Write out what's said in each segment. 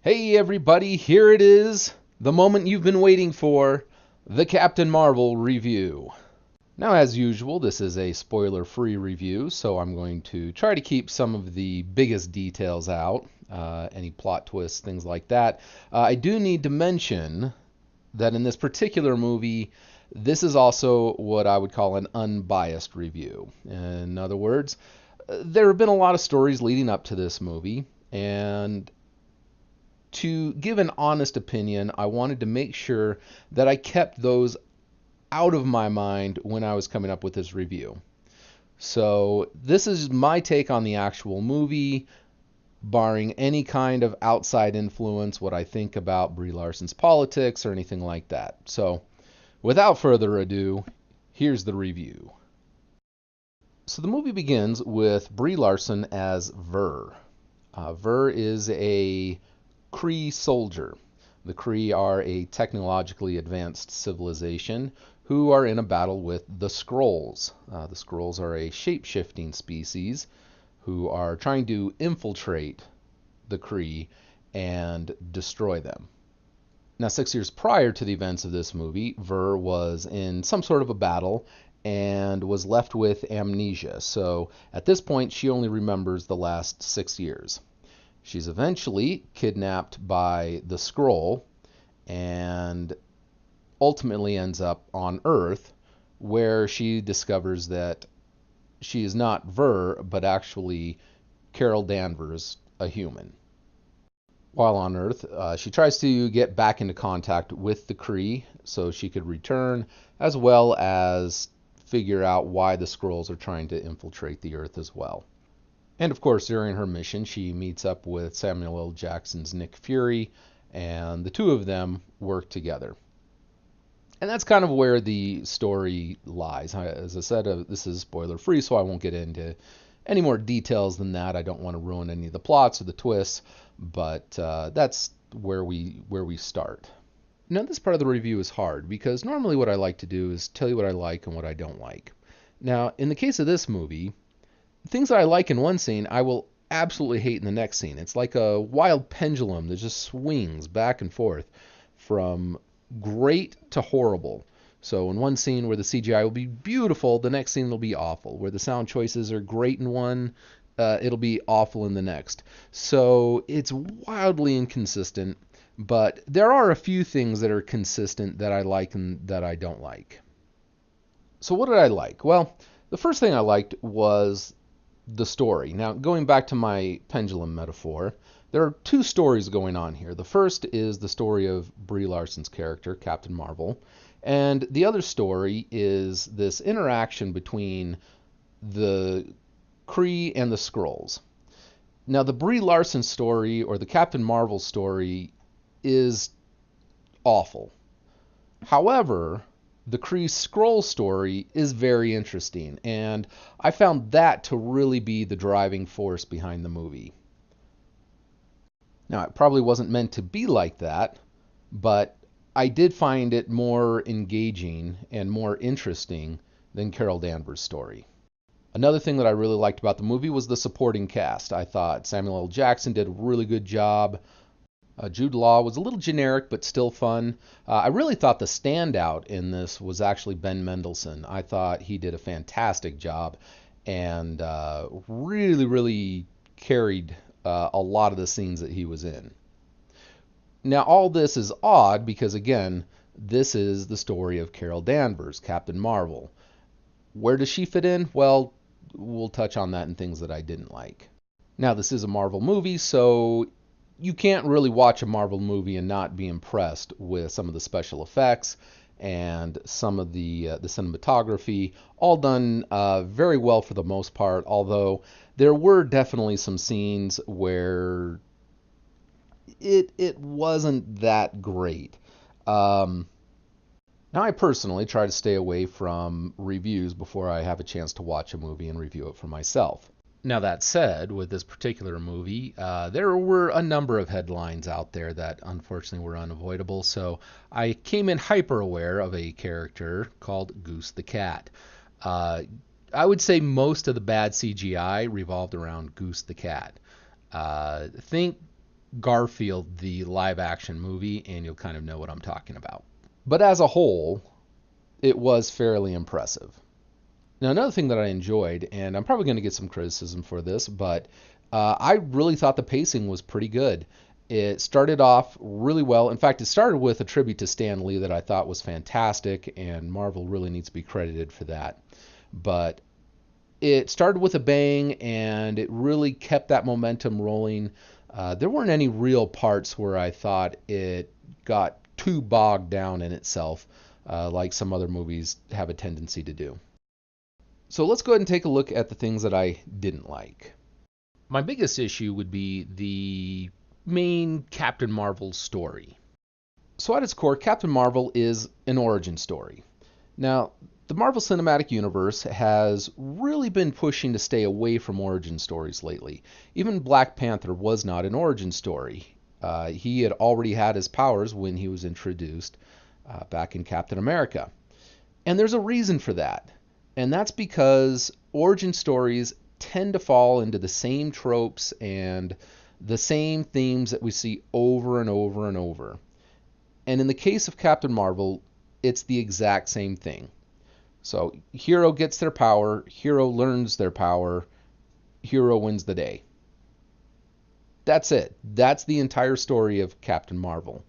Hey everybody, here it is, the moment you've been waiting for, the Captain Marvel review. Now, as usual, this is a spoiler-free review, so I'm going to try to keep some of the biggest details out, any plot twists, things like that. I do need to mention that in this particular movie, this is also what I would call an unbiased review. In other words, there have been a lot of stories leading up to this movie, and to give an honest opinion, I wanted to make sure that I kept those out of my mind when I was coming up with this review. So, this is my take on the actual movie, barring any kind of outside influence, what I think about Brie Larson's politics or anything like that. So, without further ado, here's the review. So, the movie begins with Brie Larson as Ver. Ver is a Kree soldier. The Kree are a technologically advanced civilization who are in a battle with the Skrulls. The Skrulls are a shape-shifting species who are trying to infiltrate the Kree and destroy them. Now, 6 years prior to the events of this movie, Ver was in some sort of a battle and was left with amnesia. So at this point, she only remembers the last 6 years. She's eventually kidnapped by the Skrull and ultimately ends up on Earth, where she discovers that she is not Ver, but actually Carol Danvers, a human. While on Earth, she tries to get back into contact with the Kree so she could return, as well as figure out why the Skrulls are trying to infiltrate the Earth as well. And of course, during her mission, she meets up with Samuel L. Jackson's Nick Fury, and the two of them work together. And that's kind of where the story lies. As I said, this is spoiler free, so I won't get into any more details than that. I don't want to ruin any of the plots or the twists, but that's where we start. Now, this part of the review is hard because normally what I like to do is tell you what I like and what I don't like. Now, in the case of this movie, things that I like in one scene, I will absolutely hate in the next scene. It's like a wild pendulum that just swings back and forth from great to horrible. So in one scene where the CGI will be beautiful, the next scene will be awful. Where the sound choices are great in one, it'll be awful in the next. So it's wildly inconsistent, but there are a few things that are consistent that I like and that I don't like. So what did I like? Well, the first thing I liked was the story. Now, going back to my pendulum metaphor, there are two stories going on here. The first is the story of Brie Larson's character, Captain Marvel, and the other story is this interaction between the Kree and the Skrulls. Now, the Brie Larson story or the Captain Marvel story is awful. However, the Kree Skrull story is very interesting, and I found that to really be the driving force behind the movie. Now, it probably wasn't meant to be like that, but I did find it more engaging and more interesting than Carol Danvers' story. Another thing that I really liked about the movie was the supporting cast. I thought Samuel L. Jackson did a really good job. Jude Law was a little generic, but still fun. I really thought the standout in this was actually Ben Mendelsohn. I thought he did a fantastic job and really, really carried a lot of the scenes that he was in. Now, all this is odd because, again, this is the story of Carol Danvers, Captain Marvel. Where does she fit in? Well, we'll touch on that in things that I didn't like. Now, this is a Marvel movie, so you can't really watch a Marvel movie and not be impressed with some of the special effects and some of the cinematography, all done very well for the most part. Although there were definitely some scenes where it wasn't that great. Um, Now, I personally try to stay away from reviews before I have a chance to watch a movie and review it for myself. Now, that said, with this particular movie, there were a number of headlines out there that unfortunately were unavoidable, so I came in hyper aware of a character called Goose the Cat. Uh, I would say most of the bad CGI revolved around Goose the Cat. Think Garfield, the live action movie, and you'll kind of know what I'm talking about. But as a whole, it was fairly impressive. Now, another thing that I enjoyed, and I'm probably going to get some criticism for this, but I really thought the pacing was pretty good. It started off really well. In fact, it started with a tribute to Stan Lee that I thought was fantastic, and Marvel really needs to be credited for that. But it started with a bang, and it really kept that momentum rolling. There weren't any real parts where I thought it got too bogged down in itself, like some other movies have a tendency to do. So let's go ahead and take a look at the things that I didn't like. My biggest issue would be the main Captain Marvel story. So at its core, Captain Marvel is an origin story. Now, the Marvel Cinematic Universe has really been pushing to stay away from origin stories lately. Even Black Panther was not an origin story. He had already had his powers when he was introduced back in Captain America. And there's a reason for that. And that's because origin stories tend to fall into the same tropes and the same themes that we see over and over and over. And in the case of Captain Marvel, it's the exact same thing. So, hero gets their power, hero learns their power, hero wins the day. That's it. That's the entire story of Captain Marvel.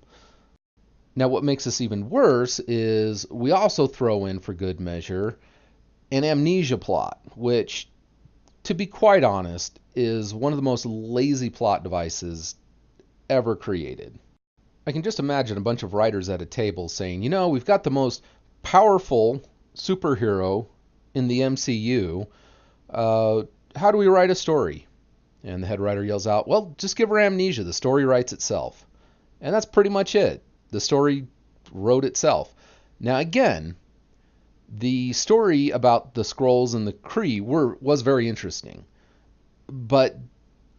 Now, what makes this even worse is we also throw in, for good measure, an amnesia plot, which, to be quite honest, is one of the most lazy plot devices ever created. I can just imagine a bunch of writers at a table saying, we've got the most powerful superhero in the MCU. How do we write a story? And the head writer yells out, well, just give her amnesia. The story writes itself. And that's pretty much it. The story wrote itself. Now, again, the story about the Skrulls and the Kree was very interesting. But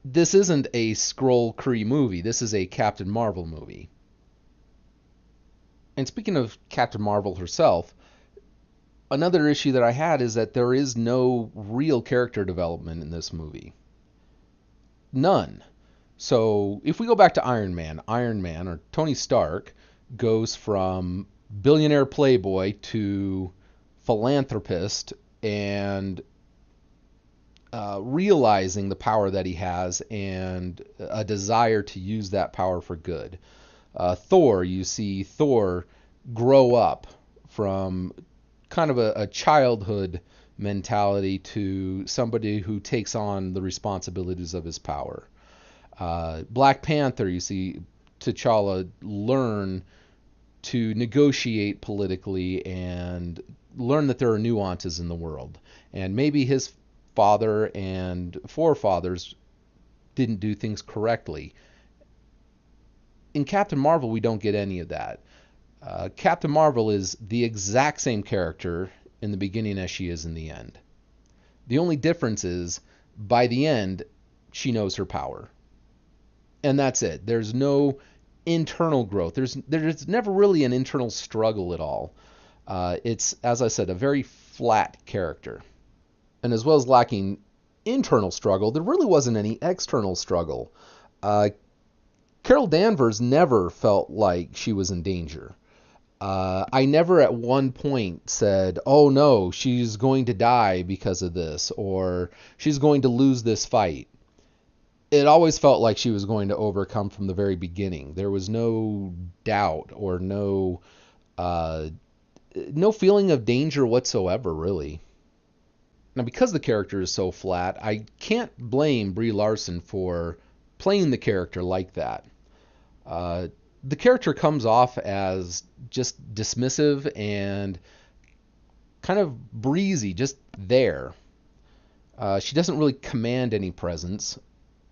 this isn't a Skrull Kree movie. This is a Captain Marvel movie. And speaking of Captain Marvel herself, another issue that I had is that there is no real character development in this movie. None. So if we go back to Iron Man, or Tony Stark, goes from billionaire playboy to philanthropist and realizing the power that he has and a desire to use that power for good. Thor, you see Thor grow up from kind of a childhood mentality to somebody who takes on the responsibilities of his power. Black Panther, you see T'Challa learn to negotiate politically and learn that there are nuances in the world. And maybe his father and forefathers didn't do things correctly. In Captain Marvel, we don't get any of that. Captain Marvel is the exact same character in the beginning as she is in the end. The only difference is, by the end, she knows her power. And that's it. There's no internal growth. There's never really an internal struggle at all. It's, as I said, a very flat character. And as well as lacking internal struggle, there really wasn't any external struggle. Carol Danvers never felt like she was in danger. I never at one point said, oh no, she's going to die because of this, or she's going to lose this fight. It always felt like she was going to overcome from the very beginning. There was no doubt or no feeling of danger whatsoever, really. Now, because the character is so flat, I can't blame Brie Larson for playing the character like that. The character comes off as just dismissive and kind of breezy, just there. She doesn't really command any presence.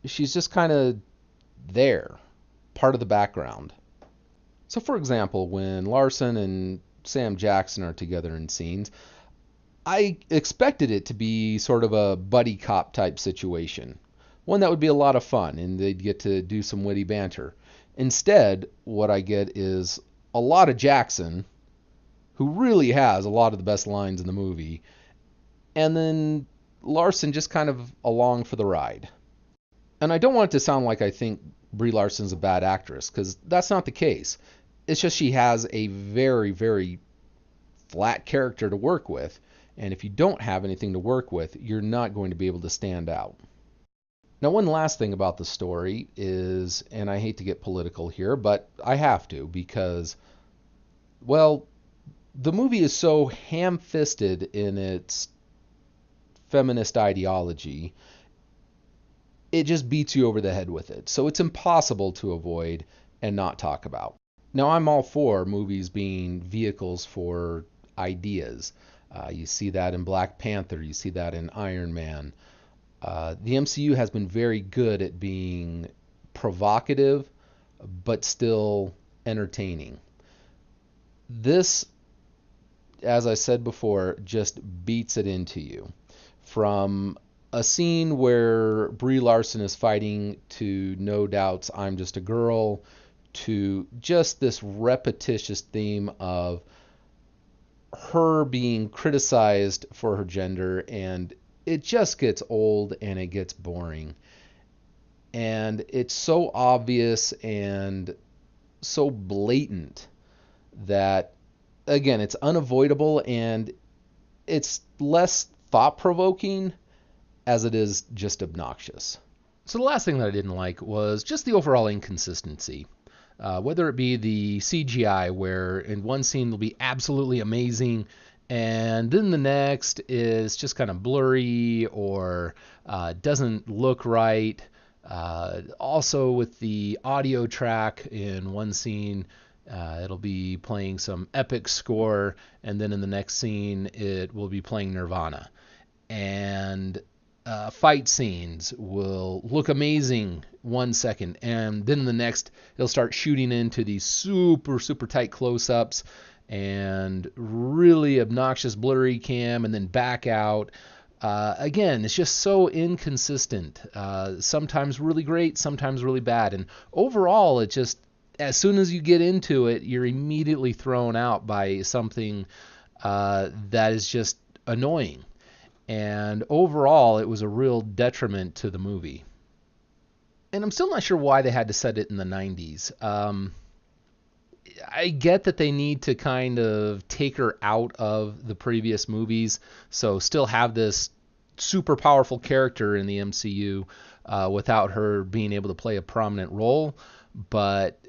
She's just kind of there, part of the background. So, for example, when Larson and Sam Jackson are together in scenes, I expected it to be sort of a buddy cop type situation. One that would be a lot of fun, and they'd get to do some witty banter. Instead, what I get is a lot of Jackson, who really has a lot of the best lines in the movie, and then Larson just kind of along for the ride. And I don't want it to sound like I think Brie Larson's a bad actress, because that's not the case. It's just she has a very, very flat character to work with. And if you don't have anything to work with, you're not going to be able to stand out. Now, one last thing about the story is, and I hate to get political here, but I have to because, well, the movie is so ham-fisted in its feminist ideology, it just beats you over the head with it. So it's impossible to avoid and not talk about. Now, I'm all for movies being vehicles for ideas. You see that in Black Panther, you see that in Iron Man. The MCU has been very good at being provocative, but still entertaining. This, as I said before, just beats it into you. From a scene where Brie Larson is fighting to No Doubt's I'm Just a Girl, to just this repetitious theme of her being criticized for her gender, and it just gets old and it gets boring. And it's so obvious and so blatant that, again, it's unavoidable, and it's less thought-provoking as it is just obnoxious. So the last thing that I didn't like was just the overall inconsistency. Whether it be the CGI, where in one scene it'll be absolutely amazing, and then the next is just kind of blurry or doesn't look right. Also with the audio track, in one scene it'll be playing some epic score, and then in the next scene it will be playing Nirvana. And fight scenes will look amazing 1 second, and then the next they'll start shooting into these super tight close-ups and really obnoxious blurry cam, and then back out. Again, it's just so inconsistent. Sometimes really great, sometimes really bad, and overall it just, as soon as you get into it, you're immediately thrown out by something that is just annoying. And overall, it was a real detriment to the movie. And I'm still not sure why they had to set it in the 90s. I get that they need to kind of take her out of the previous movies, so still have this super powerful character in the MCU without her being able to play a prominent role. But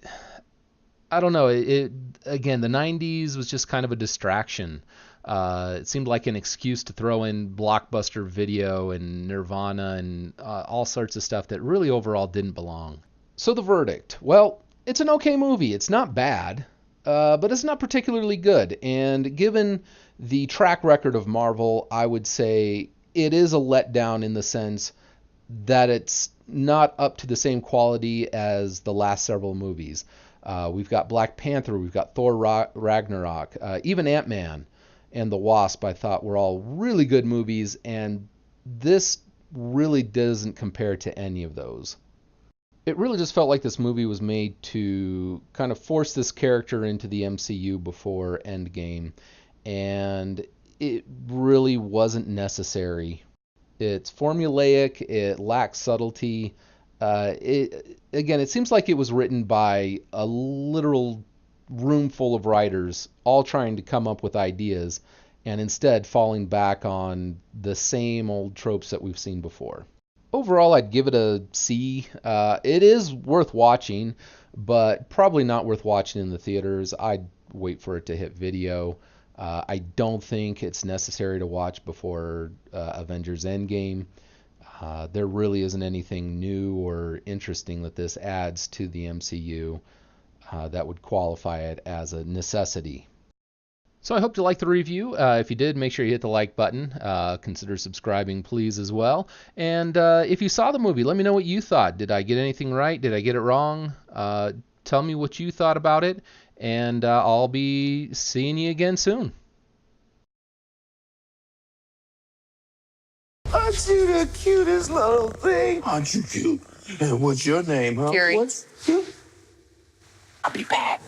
I don't know. Again, the 90s was just kind of a distraction. It seemed like an excuse to throw in Blockbuster Video and Nirvana and all sorts of stuff that really overall didn't belong. So the verdict. Well, it's an okay movie. It's not bad, but it's not particularly good. And given the track record of Marvel, I would say it is a letdown in the sense that it's not up to the same quality as the last several movies. We've got Black Panther, we've got Thor Ragnarok, even Ant-Man and the Wasp, I thought, were all really good movies, and this really doesn't compare to any of those. It really just felt like this movie was made to kind of force this character into the MCU before Endgame, and it really wasn't necessary. It's formulaic, it lacks subtlety. It seems like it was written by a literal room full of writers all trying to come up with ideas, and instead falling back on the same old tropes that we've seen before. Overall, I'd give it a C. It is worth watching, but probably not worth watching in the theaters. I'd wait for it to hit video. I don't think it's necessary to watch before Avengers Endgame. There really isn't anything new or interesting that this adds to the MCU that would qualify it as a necessity. So I hope you liked the review. If you did, make sure you hit the like button. Consider subscribing, please, as well. And if you saw the movie, let me know what you thought. Did I get anything right? Did I get it wrong? Tell me what you thought about it, and I'll be seeing you again soon. Aren't you the cutest little thing? Aren't you cute? And what's your name, huh? Gary. What's you? I'll be back.